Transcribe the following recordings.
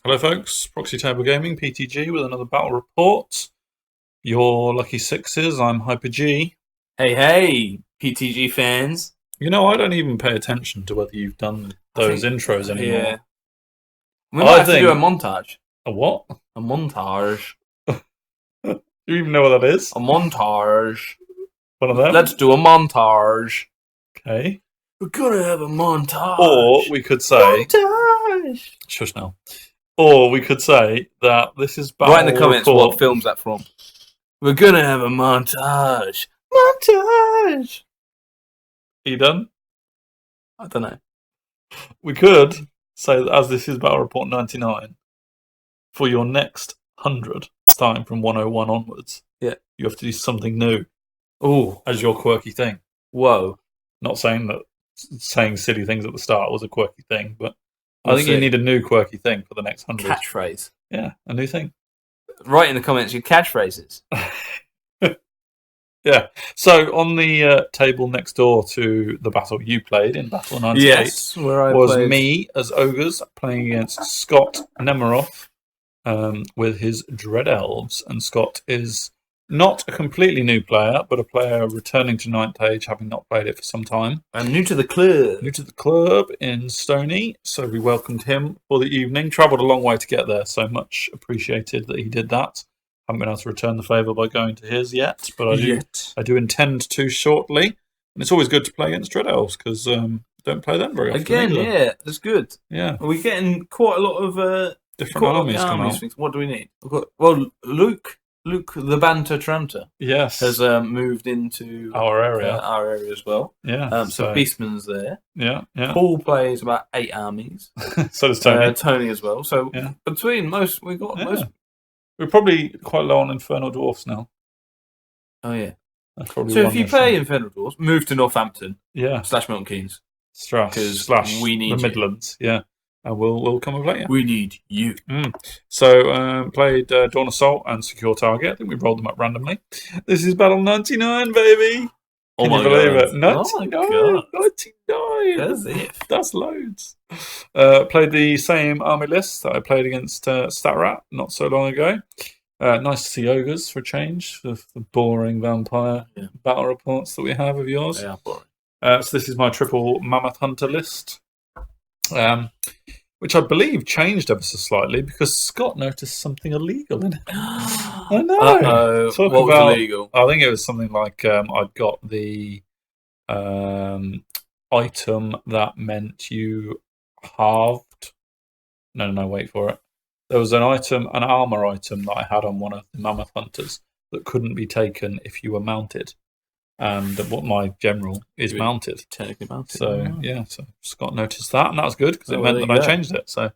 Hello folks, Proxy Table Gaming, PTG with another battle report. Your lucky sixes, I'm Hyper G. Hey, PTG fans. You know, I don't even pay attention to whether you've done those intros anymore. Yeah. We might have to do a montage. A what? A montage. Do you even know what that is? A montage. One of them? Let's do a montage. Okay. We're gonna have a montage. Or we could say... Montage! Shush now. Or we could say that this is battle Write in the comments report. what film's that from. We're gonna have a montage. Montage! Are you done? I don't know. We could say that as this is battle report 99, for your next 100, starting from 101 onwards, yeah, you have to do something new. Ooh. As your quirky thing. Whoa. Not saying that saying silly things at the start was a quirky thing, but I think you need a new quirky thing for the next 100. Catchphrase. Yeah, a new thing. Write in the comments your catchphrases. Yeah. So on the table next door to the battle you played in Battle 98, yes, where I was played... me as Ogres playing against Scott Nemiroff with his Dread Elves. And Scott is not a completely new player, but a player returning to 9th Age, having not played it for some time. I'm new to the club. New to the club in Stony, so we welcomed him for the evening. Travelled a long way to get there, so much appreciated that he did that. Haven't been able to return the favour by going to his yet, but I do intend to shortly. And it's always good to play against Dread Elves, because don't play them very often. Again, either. Yeah, that's good. Yeah. We're getting quite a lot of different armies come out. What do we need? Luke the Banter Tranter, yes, has moved into our area as well. Yeah. So Beastman's there. Yeah. Paul plays about 8 armies. So does Tony. Tony as well. So between most, we've got most. We're probably quite low on Infernal Dwarfs now. Oh yeah. So if you play Infernal Dwarfs, move to Northampton. Yeah. / Milton Keynes. Slash we need the Midlands. Yeah. And we'll come and play you. We need you. So played Dawn Assault and Secure Target. I think we rolled them up randomly. This is Battle 99, baby. Can you believe it? 99. Oh 99. As if. That's loads. Played the same army list that I played against Statrat not so long ago. Nice to see Ogres for a change, for the boring vampire battle reports that we have of yours. Yeah, boring. So this is my triple Mammoth Hunter list. Which I believe changed ever so slightly because Scott noticed something illegal in it. I know. What was illegal? I think it was something like I'd got the item that meant you halved. No, wait for it. There was an armor item that I had on one of the Mammoth Hunters that couldn't be taken if you were mounted. And what my general is mounted. Technically mounted. So, so Scott noticed that, and that was good because it meant that I changed it. So,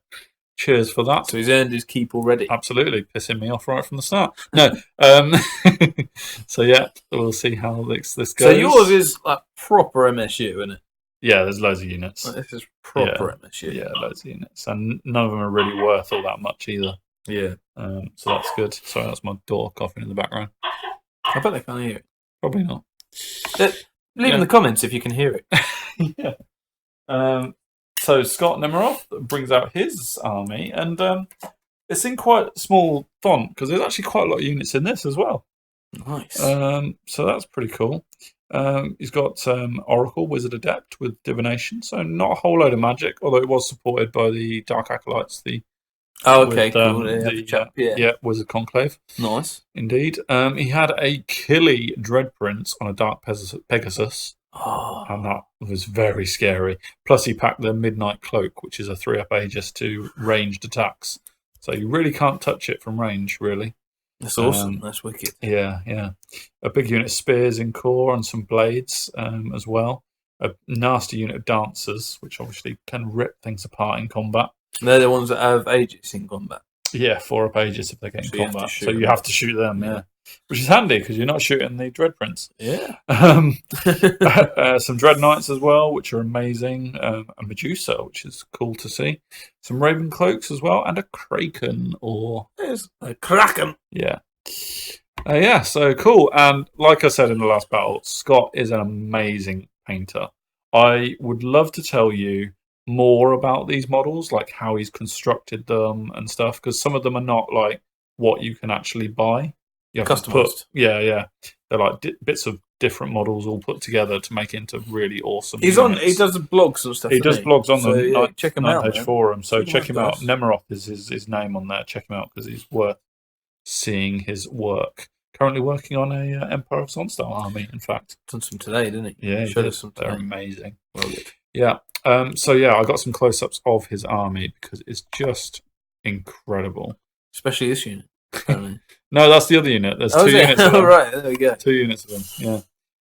cheers for that. So, he's earned his keep already. Absolutely. Pissing me off right from the start. No. So, we'll see how this goes. So, yours is like proper MSU, isn't it? Yeah, there's loads of units. This is proper MSU. Yeah, loads of units. And none of them are really worth all that much either. Yeah. So, that's good. Sorry, that's my door coughing in the background. I bet they can't hear it. Probably not. Leave in the comments if you can hear it. So Scott Nemiroff brings out his army, and it's in quite small font because there's actually quite a lot of units in this as well. Nice. So that's pretty cool. He's got Oracle, Wizard Adept with Divination, so not a whole load of magic, although it was supported by the Dark Acolytes, cool. Wizard Conclave. Nice. Indeed. He had a Killy Dread Prince on a Dark Pegasus. Oh. And that was very scary. Plus, he packed the Midnight Cloak, which is a 3-up Aegis to ranged attacks. So you really can't touch it from range, really. That's awesome. That's wicked. Yeah. A big unit of spears in core and some blades as well. A nasty unit of dancers, which obviously can rip things apart in combat. They're the ones that have Aegis in combat. Yeah, 4-up Aegis if they get in combat. So you have to shoot them, which is handy because you're not shooting the Dread Prince. Yeah. Some Dread Knights as well, which are amazing. A Medusa, which is cool to see. Some Raven Cloaks as well, and a Kraken There's a Kraken. Yeah. So cool. And like I said in the last battle, Scott is an amazing painter. I would love to tell you more about these models, like how he's constructed them and stuff, because some of them are not like what you can actually buy. You have to put, Customized. yeah, they're like bits of different models all put together to make it into really awesome. He units. does the blogs and stuff. He does blogs on so, the check him out, Ninth man. forum. So Check check him him out, out. guys. Nemiroth is his name on there. Check him out because he's worth seeing his work. Currently working on a Empire of Sonstar army. In fact, Done some today, didn't he? yeah, Showed us some they're today. amazing. Well, good. Yeah. So yeah, I got some close-ups of his army because it's just incredible. Especially this unit. Apparently. No, that's the other unit. There's Oh, two units of them. Right, there we go. 2 units of them. Yeah,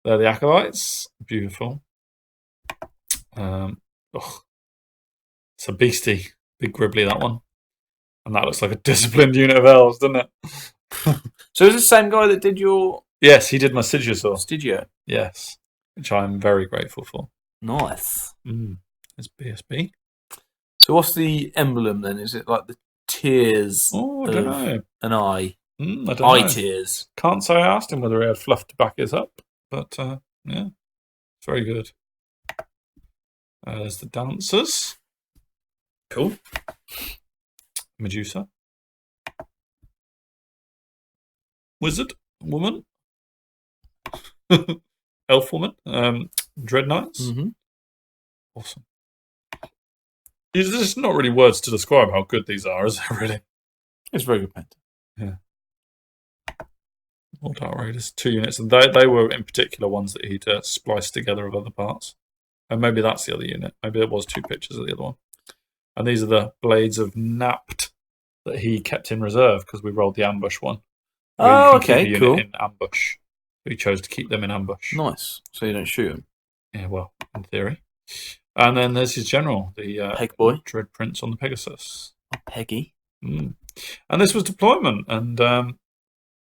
they're the acolytes. Beautiful. It's a beastie, big gribbly that one, and that looks like a disciplined unit of elves, doesn't it? So is it the same guy that did your Yes, he did my Sigisaur. Studio? Yes, which I'm very grateful for. Nice. It's BSB. So what's the emblem then? Is it like the tears Oh, I don't know. an eye? I don't Eye know. tears. Can't say I asked him whether he had fluff to back his up, but yeah, it's very good. There's the dancers. Cool. Medusa. Wizard woman. Elf woman. Dread Knights. Mm-hmm. Awesome. There's just not really words to describe how good these are, is there really? It's very good painting. Yeah. More Dark Raiders, 2 units. And they were in particular ones that he'd spliced together of other parts. And maybe that's the other unit. Maybe there was 2 pictures of the other one. And these are the Blades of Napt that he kept in reserve because we rolled the ambush one. Oh, okay, cool. In ambush. He chose to keep them in ambush. Nice. So you don't shoot him. Yeah, well, in theory. And then there's his general, the Peg boy. Dread Prince on the Pegasus. Oh, Peggy. And this was deployment, and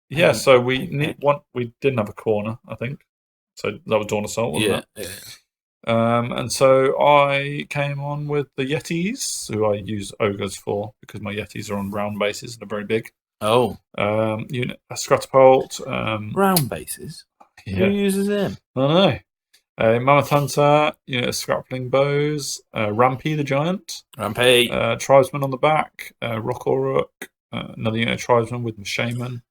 yeah, so we didn't have a corner, I think. So that was Dawn Assault, wasn't it? Yeah. And so I came on with the Yetis, who I use ogres for because my Yetis are on round bases and are very big. Oh. Unit a Scratapult. Round bases. Yeah. Who uses them? I don't know. Mammoth Hunter, unit of Scrappling Bows, Rampy the Giant, Rampy, Tribesman on the back, Rock or Rook, another unit of Tribesman with Shaman.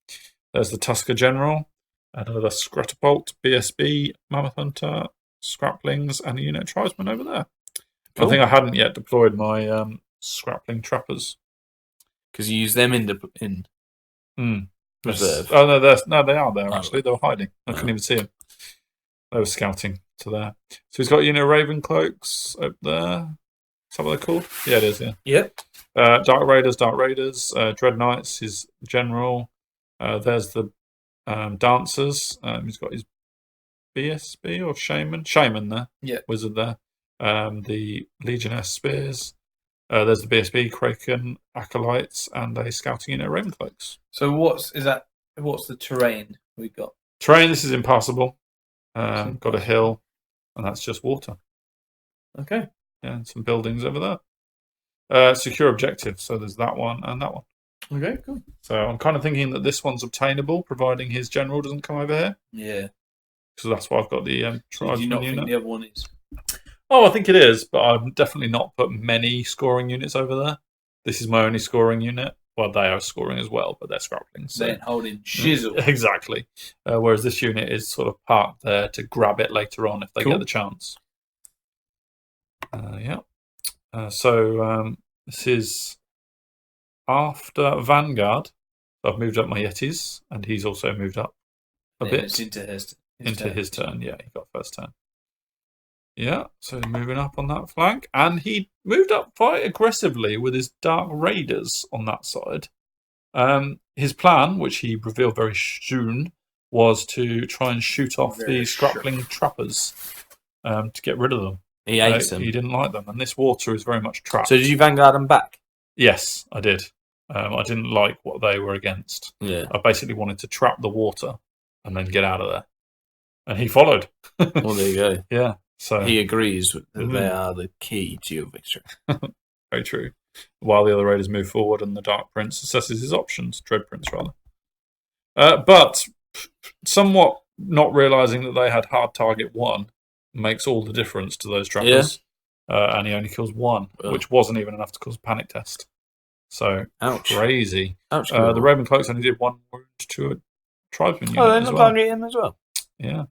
There's the Tusker General, another Scratapult, BSB, Mammoth Hunter, Scraplings, and a unit of Tribesman over there. Cool. I think I hadn't yet deployed my Scrapling Trappers. Because you use them in reserve. Oh, no, they are there, actually. They were hiding. I couldn't even see them. They were scouting to there. So he's got a unit of Raven Cloaks up there. Is that what they're called? Yeah, it is, yeah. Yep. Dark Raiders, Dread Knights, his general. There's the Dancers. He's got his BSB or Shaman there. Yeah. Wizard there. The Legionnaire Spears. There's the BSB, Kraken, Acolytes, and a scouting unit of Raven Cloaks. So what's the terrain we got? Terrain, this is impassable. Got a hill, and that's just water. Okay. Yeah, and some buildings over there. Secure objective, so there's that one and that one. Okay, cool. So I'm kind of thinking that this one's obtainable, providing his general doesn't come over here. Yeah. So that's why I've got the So do you not think the other one is? Oh, I think it is, but I've definitely not put many scoring units over there. This is my only scoring unit. Well, they are scoring as well, but they're scrappling. So. They're holding shizzle. Exactly. Whereas this unit is sort of parked there to grab it later on if they get the chance. Yeah. So this is after Vanguard. I've moved up my Yetis, and he's also moved up a bit. It's into his turn. Yeah, he got first turn. Yeah, so moving up on that flank. And he moved up quite aggressively with his Dark Raiders on that side. His plan, which he revealed very soon, was to try and shoot off the Scrappling Trappers to get rid of them. He hates them. He didn't like them. And this water is very much trapped. So did you Vanguard them back? Yes, I did. I didn't like what they were against. Yeah. I basically wanted to trap the water and then get out of there. And he followed. Well, there you go. Yeah. So he agrees that they are the key to your victory. Very true. While the other raiders move forward and the Dark Prince assesses his options, Dread Prince rather. But somewhat not realising that they had hard target 1 makes all the difference to those trappers. and he only kills one, Ugh. which wasn't even enough to cause a panic test. So Ouch. crazy. Ouch. The Raven Cloaks only did 1 wound to a tribesman unit they're as not well. targeting him as well. Yeah.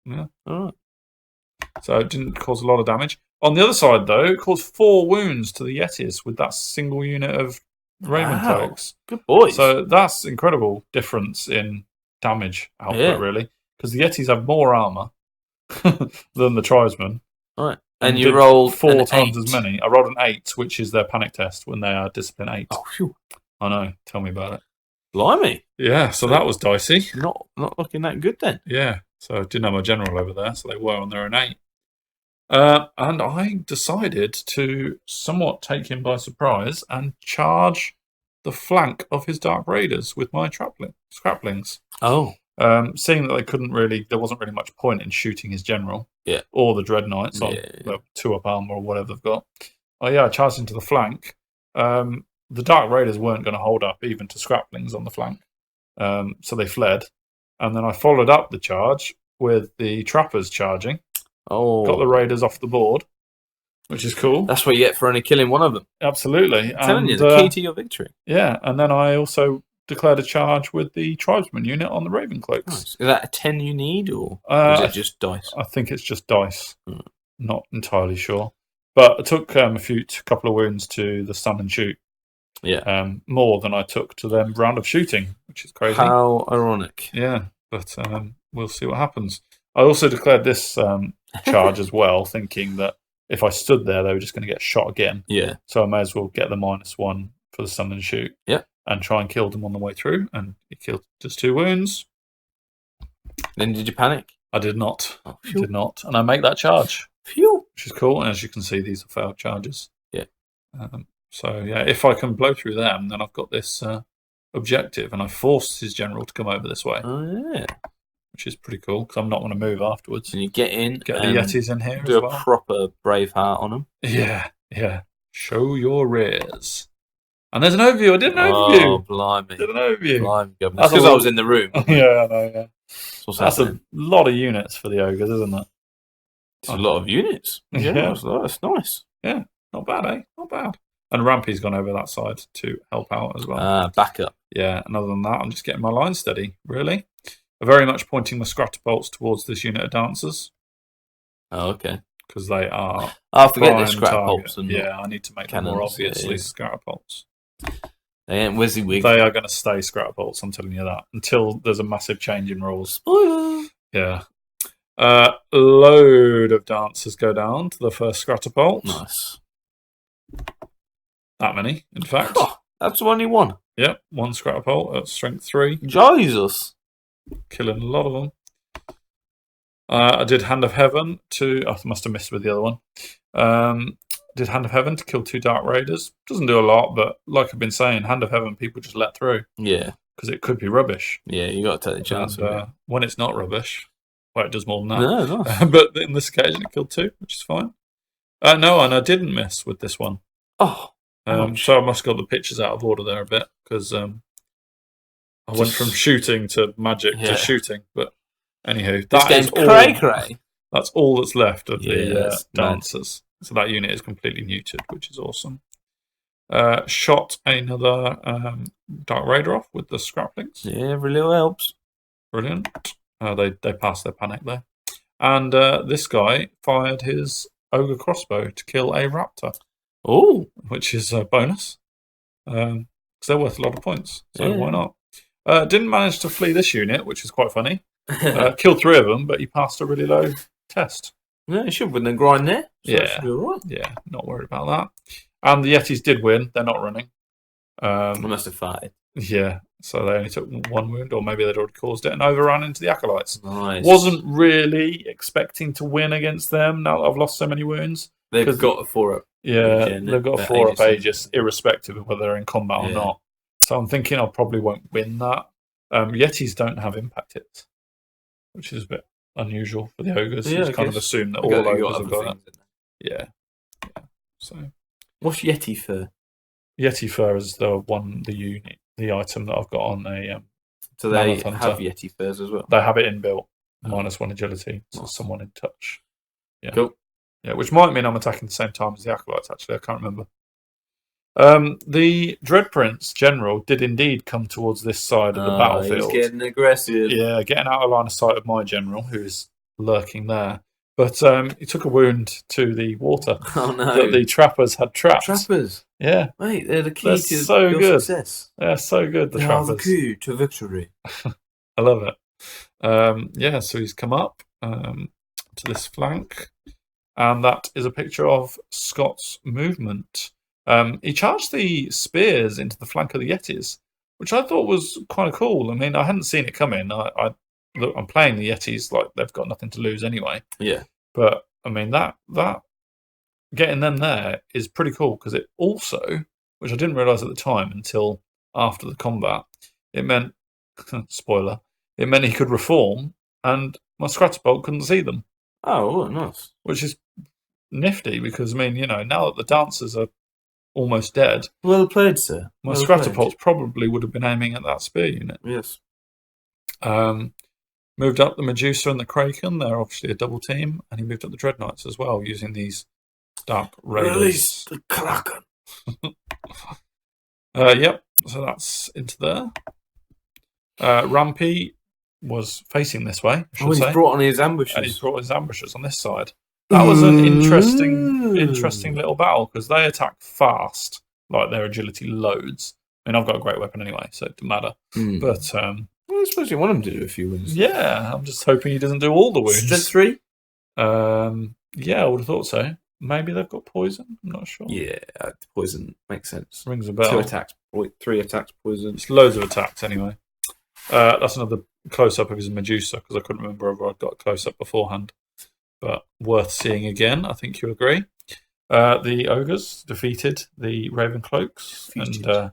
Yeah. All right. So it didn't cause a lot of damage. On the other side, though, it caused 4 wounds to the Yetis with that single unit of Raven Cloaks. Good boys. So that's incredible difference in damage output, really, because the Yetis have more armor than the tribesmen. All right. And you rolled 4 times as many. I rolled an 8, which is their panic test when they are discipline 8. Oh, phew. I know. Tell me about it. Blimey. Yeah, so that was dicey. Not looking that good then. Yeah, so I didn't have a general over there, so they were on their own 8. And I decided to somewhat take him by surprise and charge the flank of his Dark Raiders with my scraplings. Oh. Seeing that there wasn't really much point in shooting his general, or the Dread Knights on the 2-up armor or whatever they've got. I charged into the flank. The Dark Raiders weren't going to hold up even to scraplings on the flank, so they fled. And then I followed up the charge with the trappers charging. Oh, got the Raiders off the board, which is cool. That's what you get for only killing one of them. Absolutely. I'm telling you, the key to your victory. Yeah, and then I also declared a charge with the tribesman unit on the Raven Cloaks. Nice. Is that a 10 you need, or is it just dice? I think it's just dice. Not entirely sure. But I took a couple of wounds to the stun and shoot. Yeah. More than I took to them round of shooting, which is crazy. How ironic. Yeah, but we'll see what happens. I also declared this charge as well, thinking that if I stood there, they were just going to get shot again. Yeah. So I may as well get the -1 for the stun and shoot. Yeah. And try and kill them on the way through. And he killed just 2 wounds. Then did you panic? I did not. Oh, I did not. And I make that charge. Phew. Which is cool. And as you can see, these are failed charges. Yeah. So, yeah, if I can blow through them, then I've got this objective. And I forced his general to come over this way. Oh, yeah. Which is pretty cool, because I'm not going to move afterwards. And you get in. Get the Yetis in here do as well. a proper Braveheart on them. Yeah. Show your rears. And there's an overview. I did an overview. Oh, blimey. Did an overview. Blimey, that's because I was in the room. Yeah, I know, yeah. That's a lot of units for the Ogres, isn't it? It's a lot of units. Yeah, that's nice. Yeah, not bad, eh? Not bad. And Rampy's gone over that side to help out as well. Back up. Yeah, and other than that, I'm just getting my line steady, really. I'm very much pointing my scratterbolts towards this unit of dancers. Oh, okay. Because they are. I forget the scratterbolts. Yeah, I need to make them more obviously scratterbolts. They ain't WYSIWYG. They are going to stay scratterbolts, I'm telling you that, until there's a massive change in rules. Spoiler! Yeah. Load of dancers go down to the first scratterbolt. Nice. That many, in fact. Oh, that's only one. Yep, 1 scratterbolt at strength 3. Jesus. Killing a lot of them. I did Hand of Heaven to... I must have missed with the other one. Did Hand of Heaven to kill 2 Dark Raiders. Doesn't do a lot, but like I've been saying, Hand of Heaven people just let through. Yeah. Because it could be rubbish. Yeah, you got to take the chance of it. When it's not rubbish, well, it does more than that. No, nice. But in this occasion, it killed 2, which is fine. No, and I didn't miss with this one. Oh. So I must have got the pictures out of order there a bit, because I went from shooting to magic to shooting. But anywho, this game's cray-cray. That's all that's left of the dancers. So that unit is completely neutered, which is awesome. Shot another Dark Raider off with the scraplings. Yeah, every little helps. Brilliant. They passed their panic there. And this guy fired his Ogre crossbow to kill a raptor. Oh, which is a bonus. Because they're worth a lot of points. So why not? Didn't manage to flee this unit, which is quite funny. Killed 3 of them, but he passed a really low test. Yeah, he should win the grind there. So that should be all right. Yeah, not worried about that. And the Yetis did win. They're not running. They must have fired. Yeah, so they only took 1 wound, or maybe they'd already caused it, and overran into the Acolytes. Nice. Wasn't really expecting to win against them now that I've lost so many wounds. They've got a 4-up. Yeah, they've got a 4-up Aegis, irrespective of whether they're in combat or not. So I'm thinking I probably won't win that. Yetis don't have impact hits, which is a bit unusual for the Ogres. You kind of assume that all Ogres have got it. Yeah. So, what's Yeti fur? Yeti fur is the item that I've got on a. So they have Yeti furs as well. They have it inbuilt, -1 agility, so someone in touch. Yeah. Cool. Yeah, which might mean I'm attacking at the same time as the acolytes. Actually, I can't remember. The Dread Prince General did indeed come towards this side of the battlefield. He's getting aggressive. Yeah, getting out of line of sight of my general, who's lurking there. But he took a wound to the water Oh no! that the trappers had trapped. Trappers, yeah, mate, they're the key they're to so your good. success. They're so good. The They trappers. are the key to victory. I love it. Yeah, so he's come up to this flank, and that is a picture of Scott's movement. He charged the spears into the flank of the Yetis, which I thought was kind of cool. I mean, I hadn't seen it coming. I'm playing the Yetis like they've got nothing to lose anyway. Yeah. But I mean that getting them there is pretty cool because it also, which I didn't realise at the time until after the combat, it meant spoiler. It meant he could reform, and my Scratterbolt couldn't see them. Oh, nice. Which is nifty because I mean, now that the dancers are almost dead. Well played, sir. My Scratterbolts probably would have been aiming at that spear unit. Yes. Moved up the Medusa and the Kraken. They're obviously a double team, and he moved up the Dread Knights as well, using these Dark Raiders. Release the Kraken. Yep. So that's into there. Rampy was facing this way. He's brought on his ambushes. And he's brought his ambushes on this side. That was an interesting little battle because they attack fast, like their agility loads. I mean, I've got a great weapon anyway, so it doesn't matter. But well, I suppose you want him to do a few wounds. Yeah, I'm just hoping he doesn't do all the wounds. Strength 3? Yeah, I would have thought so. Maybe they've got poison. I'm not sure. Yeah, poison makes sense. Rings a bell. 2 attacks, 3 attacks, poison. It's loads of attacks anyway. That's another close-up of his Medusa because I couldn't remember whether I got a close-up beforehand. But worth seeing again, I think you agree. The Ogres defeated the Ravencloaks, and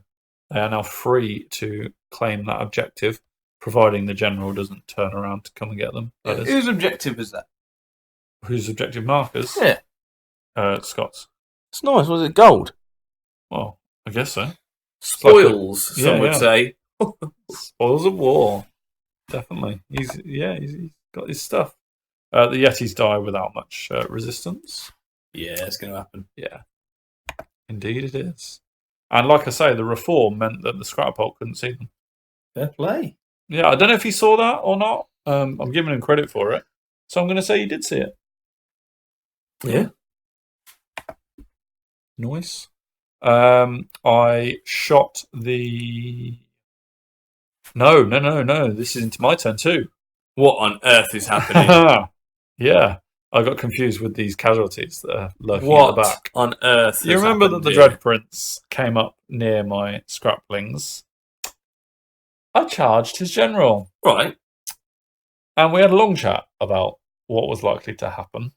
they are now free to claim that objective, providing the General doesn't turn around to come and get them. Whose objective is that? Whose objective markers? Yeah. Scott's. It's nice. Was it gold? Well, I guess so. Spoils, some would say. Spoils of war. Definitely. He's got his stuff. The Yetis die without much resistance. Yeah, it's going to happen. Yeah. Indeed it is. And like I say, the reform meant that the Scrapbolt couldn't see them. Fair play. Yeah, I don't know if he saw that or not. I'm giving him credit for it. So I'm going to say he did see it. Yeah. Nice. I shot the... No. This is into my turn too. What on earth is happening? Yeah. I got confused with these casualties that are lurking at the back. What on earth? You remember that the Dread Prince came up near my Scraplings? I charged his general. Right. And we had a long chat about what was likely to happen.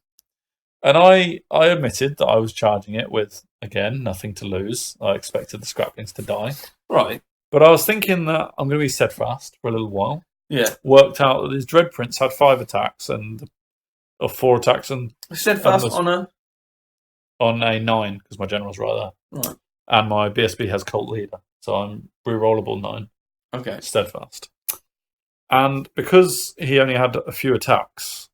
And I admitted that I was charging it with, again, nothing to lose. I expected the Scraplings to die. Right. But I was thinking that I'm going to be steadfast for a little while. Yeah. Worked out that his Dread Prince had 5 attacks or 4 attacks and steadfast on a 9 because my general's right there. Right. And my BSB has Cult Leader, so I'm rerollable 9. Okay. Steadfast. And because he only had a few attacks,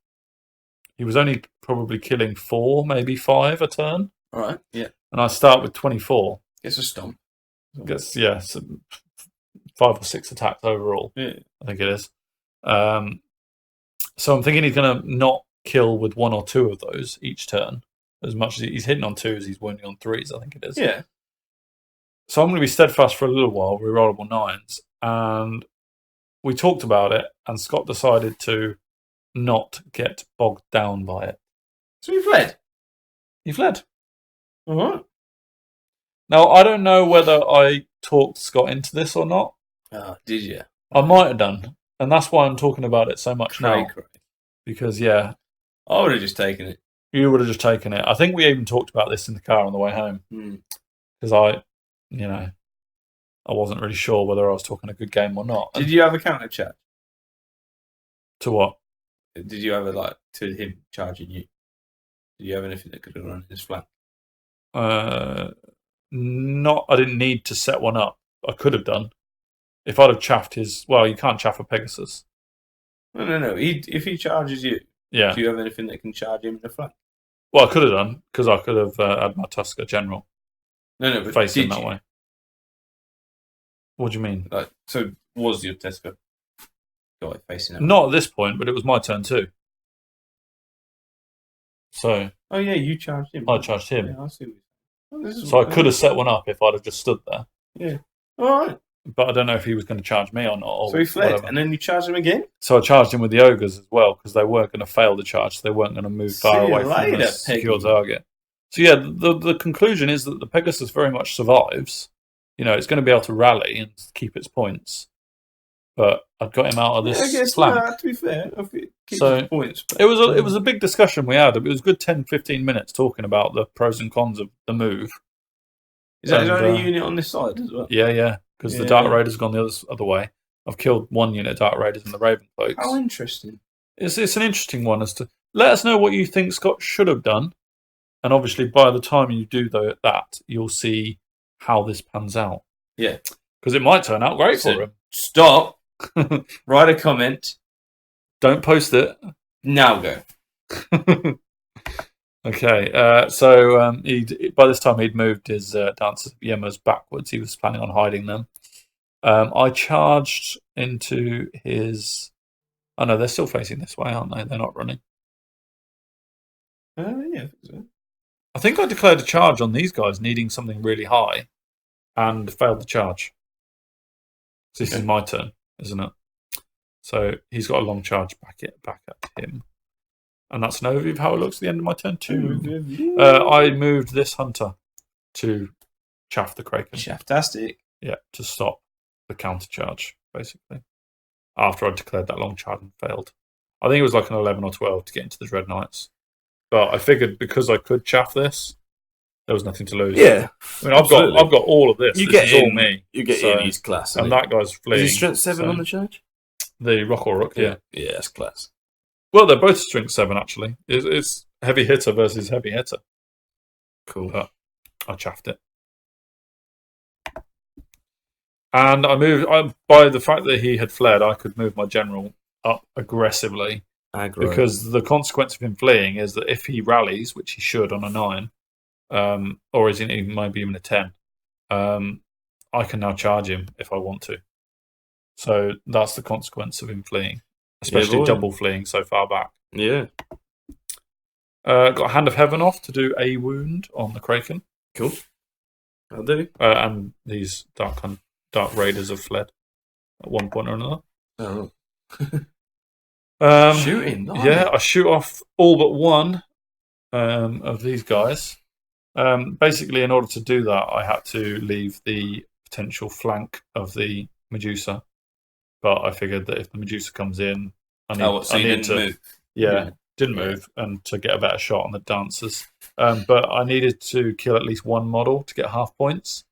he was only probably killing 4, maybe 5 a turn. All right. Yeah. And I start with 24. It's a stomp. I guess, yeah, so 5 or 6 attacks overall. Yeah. I think it is. So I'm thinking he's going to not kill with 1 or 2 of those each turn. As much as he's hitting on 2s, he's wounding on 3s, I think it is. Yeah. So I'm going to be steadfast for a little while, rerollable 9s. And we talked about it, and Scott decided to not get bogged down by it. So he fled? He fled. All right. Now, I don't know whether I talked Scott into this or not. Oh, did you? I might have done. And that's why I'm talking about it so much now. Because, yeah. I would have just taken it. You would have just taken it. I think we even talked about this in the car on the way home. Because I wasn't really sure whether I was talking a good game or not. Did you have a counter charge? To what? Did you have to him charging you? Did you have anything that could have run his flank? I didn't need to set one up. I could have done. If I'd have chaffed his... Well, you can't chaff a Pegasus. No. If he charges you, yeah. Do you have anything that can charge him in the flank? Well, I could have done because I could have had my Tusker General No, but facing did that you? way. What do you mean? Like, so was your Tesco guy facing that way? Not at this point, but it was my turn too. So Oh yeah, you charged him. I Right? charged him. Yeah, I see. So I could have set one up if I'd have just stood there. Yeah. All right. But I don't know if he was going to charge me or not. Or So he fled, whatever. and then you charged him again. So I charged him with the ogres as well because they weren't going to fail the charge. So they weren't going to move far away from the secure target. So yeah, the conclusion is that the Pegasus very much survives. You know, it's going to be able to rally and keep its points. But I got him out of this flank. To be fair, So points. It was a big discussion we had. It was a good 10-15 minutes talking about the pros and cons of the move. Is that his only unit on this side as well? Yeah. Because the Dark Raiders have gone the other way. I've killed one unit of Dark Raiders and the Raven Cloaks. How interesting! It's an interesting one as to let us know what you think Scott should have done, and obviously by the time you do that, you'll see how this pans out. Yeah, because it might turn out great for him. Stop. Write a comment. Don't post it. Now go. Okay, so by this time he'd moved his dancers Yemas backwards. He was planning on hiding them. I charged into his. Oh no, they're still facing this way, aren't they? They're not running. Yeah, I think so. I think I declared a charge on these guys needing something really high, and failed the charge. So this is my turn, isn't it? So he's got a long charge back at him. And that's an overview of how it looks at the end of my turn too. I moved this hunter to chaff the Kraken. Shaftastic. Yeah, to stop the counter charge, basically. After I declared that long charge and failed. I think it was like an 11 or 12 to get into the Dread Knights. But I figured because I could chaff this, there was nothing to lose. Yeah. I mean, I've got all of this. This is all me. You get in his class. And that guy's fleeing. Is he strength 7 on the charge? The Rock or Rook, yeah. Yeah, that's class. Well, they're both strength 7, actually. It's heavy hitter versus heavy hitter. Cool. But I chaffed it. And I moved, by the fact that he had fled, I could move my general up aggressively. Aggro. Because the consequence of him fleeing is that if he rallies, which he should on a 9, or is it maybe even a 10, I can now charge him if I want to. So that's the consequence of him fleeing. Especially double fleeing so far back. Yeah. Got Hand of Heaven off to do a wound on the Kraken. Cool. I'll do. And these Dark Raiders have fled at one point or another. Oh. Shooting? Nice. Yeah, I shoot off all but one of these guys. Basically, in order to do that, I had to leave the potential flank of the Medusa. But I figured that if the Medusa comes in, I need to move. Yeah, didn't move, and to get a better shot on the dancers. But I needed to kill at least one model to get half points.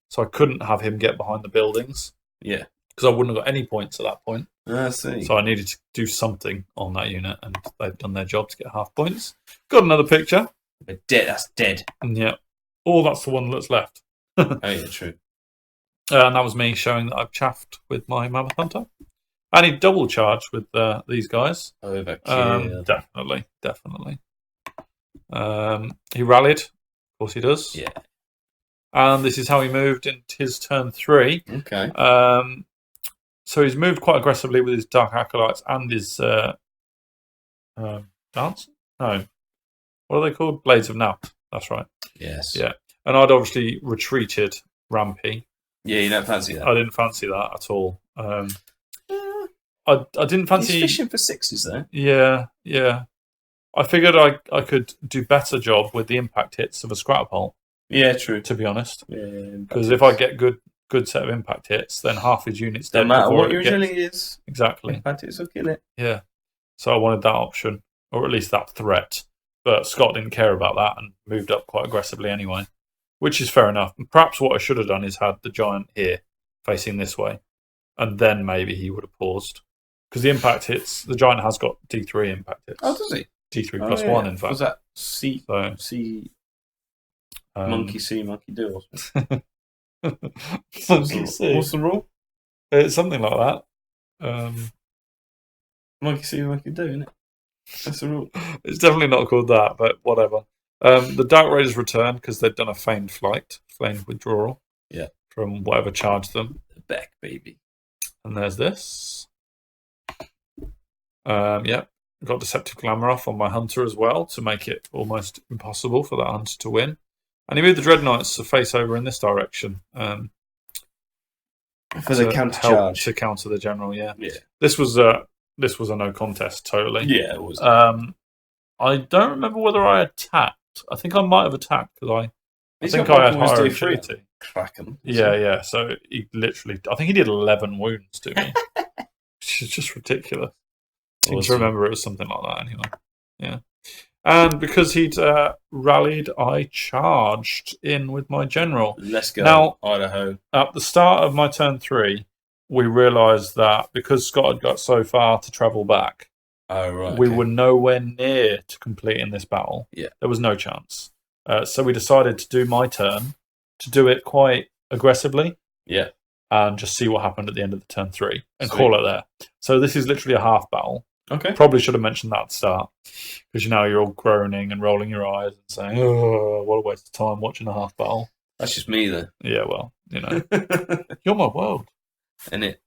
So I couldn't have him get behind the buildings. Yeah. Because I wouldn't have got any points at that point. I see. So I needed to do something on that unit, and they've done their job to get half points. Got another picture. They're dead. That's dead. And yeah. Oh, that's the one that's left. Oh, yeah, true. And that was me showing that I've chaffed with my Mammoth Hunter. And he double charged with these guys. Overkill. Definitely. He rallied. Of course he does. Yeah. And this is how he moved into his turn 3. Okay. So he's moved quite aggressively with his Dark Acolytes and his dance? No. What are they called? Blades of Nap. That's right. Yes. Yeah. And I'd obviously retreated Rampy. Yeah, you don't fancy that. I didn't fancy that at all. I didn't fancy. He's fishing for 6s there. Yeah. I figured I could do better job with the impact hits of a Scratapult. Yeah, true. To be honest. Yeah. Because if I get good set of impact hits, then half his units don't matter what your agility is. Exactly. Impact hits will kill it. Yeah. So I wanted that option, or at least that threat. But Scott didn't care about that and moved up quite aggressively anyway, which is fair enough. And perhaps what I should have done is had the giant here facing this way, and then maybe he would have paused. Because the impact hits, the giant has got D3 impact hits. Oh, does he? D3 plus 1, in fact. Was that C? Monkey see, monkey do. Monkey see. What's the rule? It's something like that. Monkey see, monkey do, isn't it? That's the rule. It's definitely not called that, but whatever. The Dark Raiders return because they'd done a feigned flight, feigned withdrawal. Yeah. From whatever charged them. The back, baby. And there's this. Yeah. Got Deceptive Glamour off on my Hunter as well to make it almost impossible for that Hunter to win. And he moved the Dread Knights to face over in this direction. For the counter charge. To counter the General, yeah. Yeah. This was a no contest, totally. Yeah, it was. I don't remember whether I attacked. I think I might have attacked because I think I had higher agility. Crack him. Yeah. So he literally, I think he did 11 wounds to me. Which is just ridiculous. I seem to remember it was something like that anyway. Yeah. And because he'd rallied, I charged in with my General. Let's go, now, Idaho. At the start of my turn 3, we realised that because Scott had got so far to travel back, we were nowhere near to completing this battle. Yeah. There was no chance. So we decided to do my turn, to do it quite aggressively. Yeah. And just see what happened at the end of the turn 3 and call it there. So this is literally a half battle. Okay. Probably should have mentioned that at the start because you're all groaning and rolling your eyes and saying, "Oh, what a waste of time watching a half battle." That's just me, though. Yeah, well, you're my world, innit?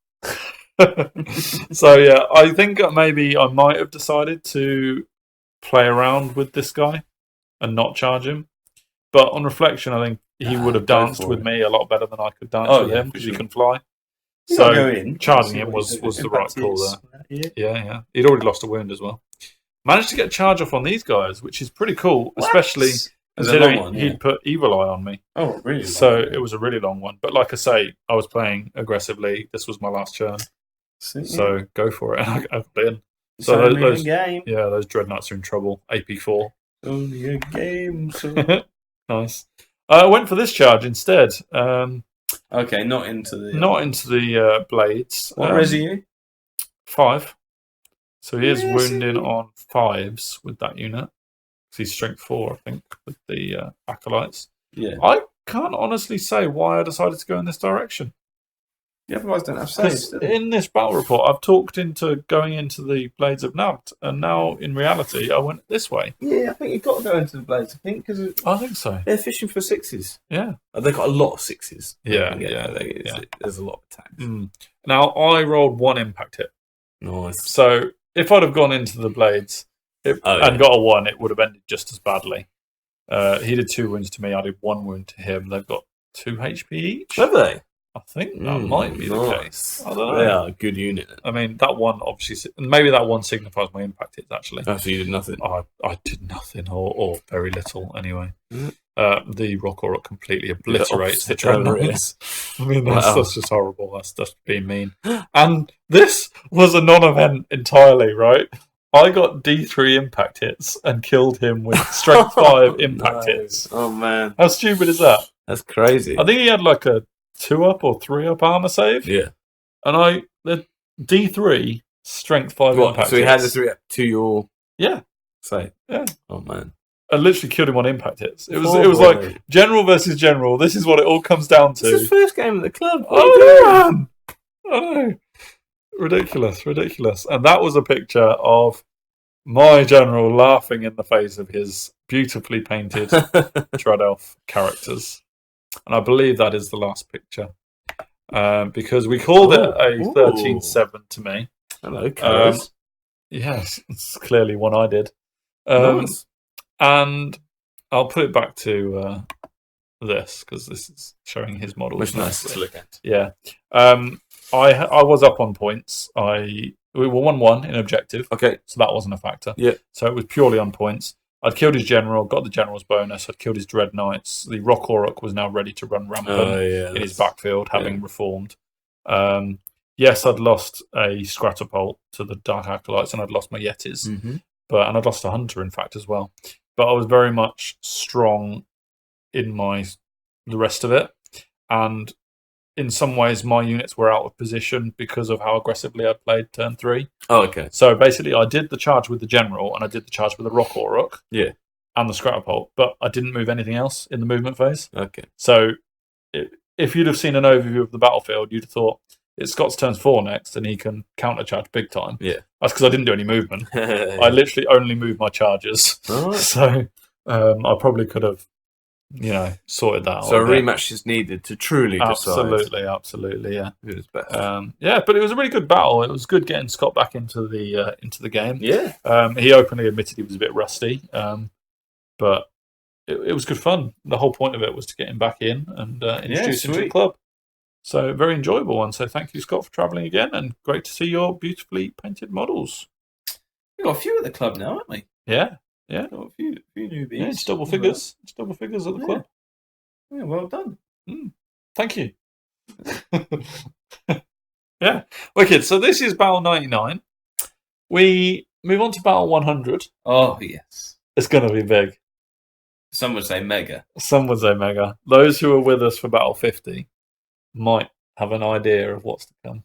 So yeah, I think maybe I might have decided to play around with this guy and not charge him. But on reflection, I think he would have danced with me a lot better than I could dance with him because he can fly. So charging him was the right call there. Yeah. He'd already lost a wound as well. Managed to get a charge off on these guys, which is pretty cool, especially considering he'd put Evil Eye on me. Oh, really? So it was a really long one. But like I say, I was playing aggressively. This was my last turn. So go for it. I got in. So those Dreadnoughts are in trouble. AP4. Only a game. So... Nice. I went for this charge instead. Okay, not into the blades. What res are you? 5. So he is wounding on 5s with that unit. He's strength 4, I think, with the acolytes. Yeah. I can't honestly say why I decided to go in this direction. The other guys don't have saves. In this battle report, I've talked into going into the Blades of Nabt, and now in reality, I went this way. Yeah, I think you've got to go into the Blades. I think so. They're fishing for 6s. Yeah, they've got a lot of 6s. Yeah. There's a lot of attacks. Now I rolled 1 impact hit. Nice. So if I'd have gone into the Blades and got a 1, it would have ended just as badly. He did 2 wounds to me. I did 1 wound to him. They've got 2 HP each. Have they? I think that might be the case. I don't know. They are a good unit. I mean, that one obviously, maybe that one signifies my impact hits actually. Oh, so you did nothing? I did nothing, or very little anyway. The Rock Aura completely obliterates the Dreadnoughts. I mean, that's just horrible. That's just being mean. And this was a non-event entirely, right? I got D3 impact hits and killed him with Strength 5 impact hits. Oh, man. How stupid is that? That's crazy. I think he had like a 2-up or 3-up armor save. Yeah. And the D3 strength 5 impact. So he had the 3-up to your save. Yeah. Oh man. I literally killed him on impact hits. It was like general versus general. This is what it all comes down to. It's his first game at the club. Man. I know. Ridiculous. And that was a picture of my general laughing in the face of his beautifully painted Dread Elf characters. And I believe that is the last picture. Because we called it a 13-7 to me. Hello, Chris. Yes, it's clearly one I did. Nice. And I'll put it back to this, because this is showing his model. Which is nice to look at. Yeah. I was up on points. We were 1-1 in objective. Okay. So that wasn't a factor. Yeah. So it was purely on points. I'd killed his general, got the general's bonus. I'd killed his Dread Knights. The Rock Auroch was now ready to run rampant in his backfield, having reformed. Yes, I'd lost a Scratterpult to the Dark Acolytes, and I'd lost my Yetis. Mm-hmm. And I'd lost a Hunter, in fact, as well. But I was very much strong in the rest of it. And in some ways, my units were out of position because of how aggressively I played turn 3. Oh, okay. So basically, I did the charge with the General, and I did the charge with the Rock Auroch. Yeah. And the Scratterpult, but I didn't move anything else in the movement phase. Okay. So if you'd have seen an overview of the battlefield, you'd have thought, it's Scott's turn 4 next, and he can countercharge big time. Yeah. That's because I didn't do any movement. I literally only moved my charges. All right. So I probably could have, sorted that out. So a rematch is needed to truly decide. Absolutely, yeah. Who is best. But it was a really good battle. It was good getting Scott back into the game. Yeah. He openly admitted he was a bit rusty, but it was good fun. The whole point of it was to get him back in and introduce him to the club. So very enjoyable one. So thank you, Scott, for travelling again, and great to see your beautifully painted models. We've got a few at the club now, haven't we? Yeah. Got a few newbies. Yeah, it's double figures. It's double figures at the club. Yeah, well done. Thank you. Yeah. Wicked. So this is Battle 99. We move on to Battle 100. Oh, yes. It's going to be big. Some would say mega. Some would say mega. Those who are with us for Battle 50 might have an idea of what's to come.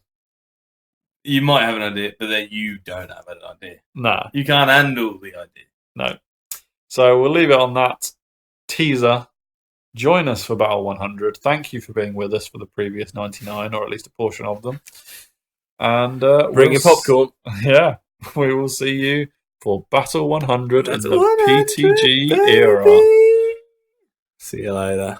You might have an idea, but then you don't have an idea. Nah. You can't handle the idea. No. So we'll leave it on that teaser. Join us for Battle 100. Thank you for being with us for the previous 99, or at least a portion of them. And bring your popcorn. Yeah. We will see you for Battle 100 and the 100, PTG baby. era. See you later.